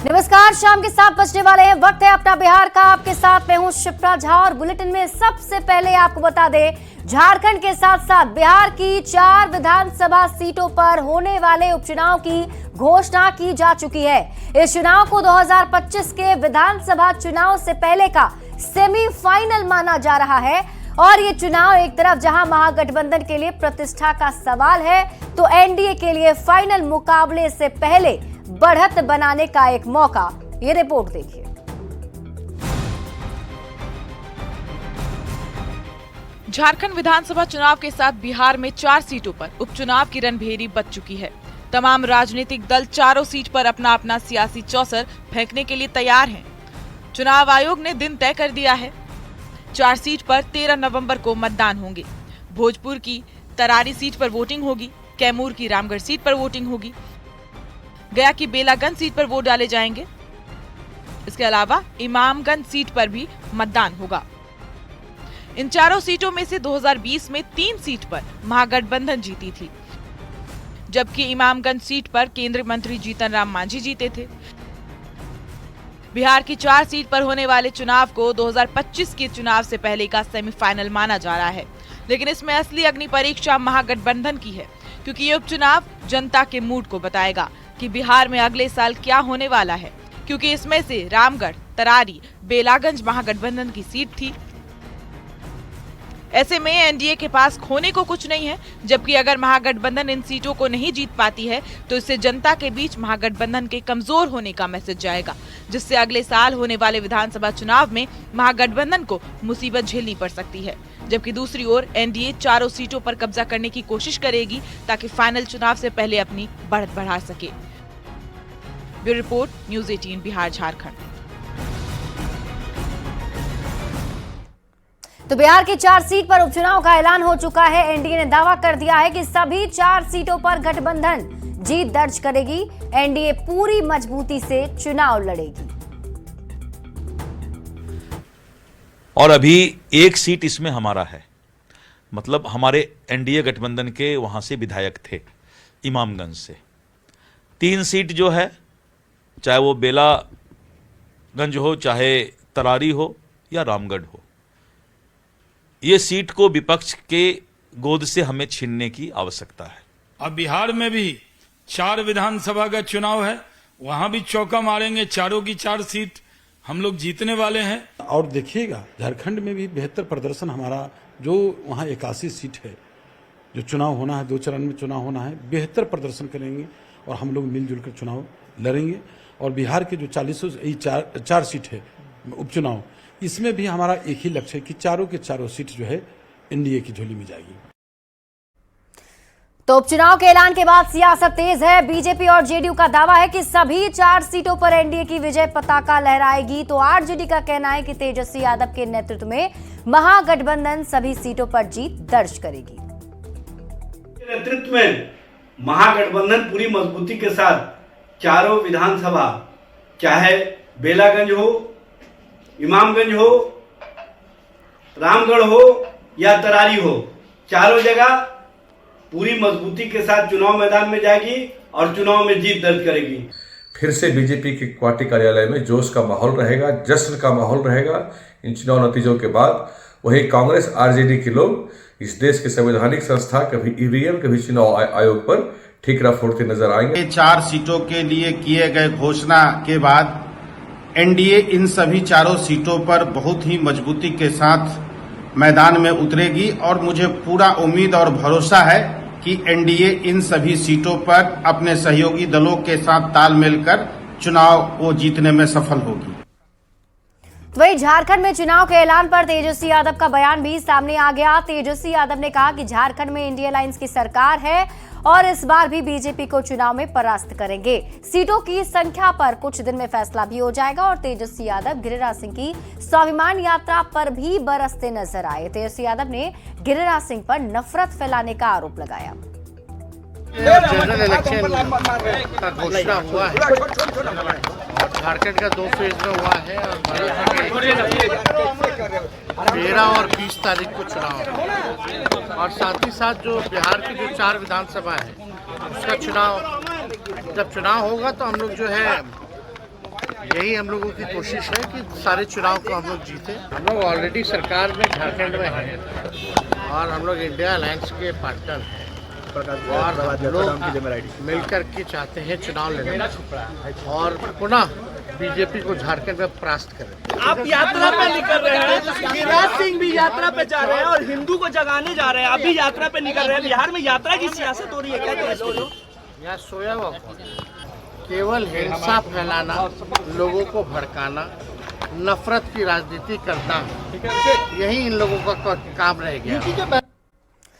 नमस्कार, शाम के 7 बजने वाले हैं। वक्त है अपना बिहार का। आपके साथ मैं हूं शिप्रा झा और बुलेटिन में सबसे पहले आपको बता दें, झारखंड के साथ साथ बिहार की 4 विधानसभा सीटों पर होने वाले उपचुनाव की घोषणा की जा चुकी है। इस चुनाव को 2025 के विधानसभा चुनाव से पहले का सेमीफाइनल माना जा रहा है और ये चुनाव एक तरफ जहां महागठबंधन के लिए प्रतिष्ठा का सवाल है, तो एनडीए के लिए फाइनल मुकाबले से पहले बढ़त बनाने का एक मौका। ये रिपोर्ट देखिए। झारखंड विधानसभा चुनाव के साथ बिहार में 4 सीटों पर उपचुनाव की रणभेरी बज चुकी है। तमाम राजनीतिक दल चारों सीट पर अपना अपना सियासी चौसर फेंकने के लिए तैयार हैं। चुनाव आयोग ने दिन तय कर दिया है। 4 सीट पर 13 नवंबर को मतदान होंगे। भोजपुर की तरारी सीट पर वोटिंग होगी, कैमूर की रामगढ़ सीट पर वोटिंग होगी, गया की बेलागंज सीट पर वोट डाले जाएंगे। इसके अलावा इमामगंज सीट पर भी मतदान होगा। इन चारों सीटों में से 2020 में 3 सीट पर महागठबंधन जीती थी, जबकि इमामगंज सीट पर केंद्रीय मंत्री जीतन राम मांझी जीते थे। बिहार की 4 सीट पर होने वाले चुनाव को 2025 के चुनाव से पहले का सेमीफाइनल माना जा रहा है, लेकिन इसमें असली अग्नि परीक्षा महागठबंधन की है, क्योंकि ये उपचुनाव जनता के मूड को बताएगा कि बिहार में अगले साल क्या होने वाला है, क्योंकि इसमें से रामगढ़, तरारी, बेलागंज महागठबंधन की सीट थी। ऐसे में एनडीए के पास खोने को कुछ नहीं है, जबकि अगर महागठबंधन इन सीटों को नहीं जीत पाती है तो इससे जनता के बीच महागठबंधन के कमजोर होने का मैसेज जाएगा, जिससे अगले साल होने वाले विधानसभा चुनाव में महागठबंधन को मुसीबत झेलनी पड़ सकती है। जबकि दूसरी ओर एनडीए चारों सीटों पर कब्जा करने की कोशिश करेगी ताकि फाइनल चुनाव से पहले अपनी बढ़त बढ़ा सके। Bureau report, news 18 Bihar Jharkhand. तो बिहार की 4 सीट पर उपचुनाव का ऐलान हो चुका है। एनडीए ने दावा कर दिया है कि सभी 4 सीटों पर गठबंधन जीत दर्ज करेगी। एनडीए पूरी मजबूती से चुनाव लड़ेगी। और अभी 1 सीट इसमें हमारा है, मतलब हमारे एनडीए गठबंधन के वहां से विधायक थे इमामगंज से। 3 सीट जो है, चाहे वो बेलागंज हो, चाहे तरारी हो या रामगढ़ हो, ये सीट को विपक्ष के गोद से हमें छीनने की आवश्यकता है। अब बिहार में भी 4 विधानसभा का चुनाव है, वहां भी चौका मारेंगे। चारों की 4 सीट हम लोग जीतने वाले हैं। और देखिएगा, झारखंड में भी बेहतर प्रदर्शन हमारा, जो वहाँ 81 सीट है, जो चुनाव होना है, 2 चरण में चुनाव होना है, बेहतर प्रदर्शन करेंगे और हम लोग मिलजुल कर चुनाव लड़ेंगे। और बिहार के जो 4 सीट है उपचुनाव, इसमें भी हमारा एक ही लक्ष्य है कि चारों के चारों सीट जो है एनडीए की झोली में जाएगी। तो उपचुनाव के ऐलान के बाद सियासत तेज है। बीजेपी और जेडीयू का दावा है कि सभी 4 सीटों पर एनडीए की विजय पताका लहराएगी। तो आरजेडी का कहना है कि तेजस्वी यादव के नेतृत्व में महागठबंधन सभी सीटों पर जीत दर्ज करेगी। नेतृत्व में महागठबंधन पूरी मजबूती के साथ चारों विधानसभा, चाहे बेलागंज हो, इमामगंज हो, रामगढ़ हो या तरारी हो, चारों जगह पूरी मजबूती के साथ चुनाव मैदान में जाएगी और चुनाव में जीत दर्ज करेगी। फिर से बीजेपी के पार्टी कार्यालय में जोश का माहौल रहेगा, जश्न का माहौल रहेगा इन चुनाव नतीजों के बाद। वहीं कांग्रेस आरजेडी के लोग इस देश के संवैधानिक संस्था, कभी ईवीएम, कभी चुनाव आयोग पर ठीकरा फोड़ते नजर आएंगे। 4 सीटों के लिए किए गए घोषणा के बाद एनडीए इन सभी 4 सीटों पर बहुत ही मजबूती के साथ मैदान में उतरेगी और मुझे पूरा उम्मीद और भरोसा है कि एनडीए इन सभी सीटों पर अपने सहयोगी दलों के साथ तालमेल कर चुनाव को जीतने में सफल होगी। तो वहीं झारखंड में चुनाव के ऐलान पर तेजस्वी यादव का बयान भी सामने आ गया। तेजस्वी यादव ने कहा कि झारखंड में इंडिया अलायंस की सरकार है और इस बार भी बीजेपी को चुनाव में परास्त करेंगे। सीटों की संख्या पर कुछ दिन में फैसला भी हो जाएगा। और तेजस्वी यादव गिरिराज सिंह की स्वाभिमान यात्रा पर भी बरसते नजर आए। तेजस्वी यादव ने गिरिराज सिंह पर नफरत फैलाने का आरोप लगाया। जनरल इलेक्शन का घोषणा हुआ है, झारखंड का 2 फेज में हुआ है और 13 और 20 तारीख को चुनाव है। और साथ ही साथ जो बिहार की जो 4 विधानसभा है उसका चुनाव, जब चुनाव होगा तो हम लोग जो है यही हम लोगों की कोशिश है कि सारे चुनाव को हम लोग जीते। हम लोग ऑलरेडी सरकार में झारखंड में हैं और हम लोग इंडिया अलायंस के पार्टनर हैं और हम लोग मिलकर के चाहते हैं चुनाव लड़ना और पुनः बीजेपी को झारखंड में परास्त करें। आप यात्रा पे निकल रहे हैं, गिरिराज सिंह भी यात्रा पे जा रहे हैं और हिंदू को जगाने जा रहे हैं। आप भी यात्रा पे निकल रहे हैं। बिहार में यात्रा की सियासत हो रही है, क्या कहें? यहाँ सोया हुआ केवल हिंसा फैलाना, लोगों को भड़काना, नफरत की राजनीति करना, यही इन लोगों का काम रह गया।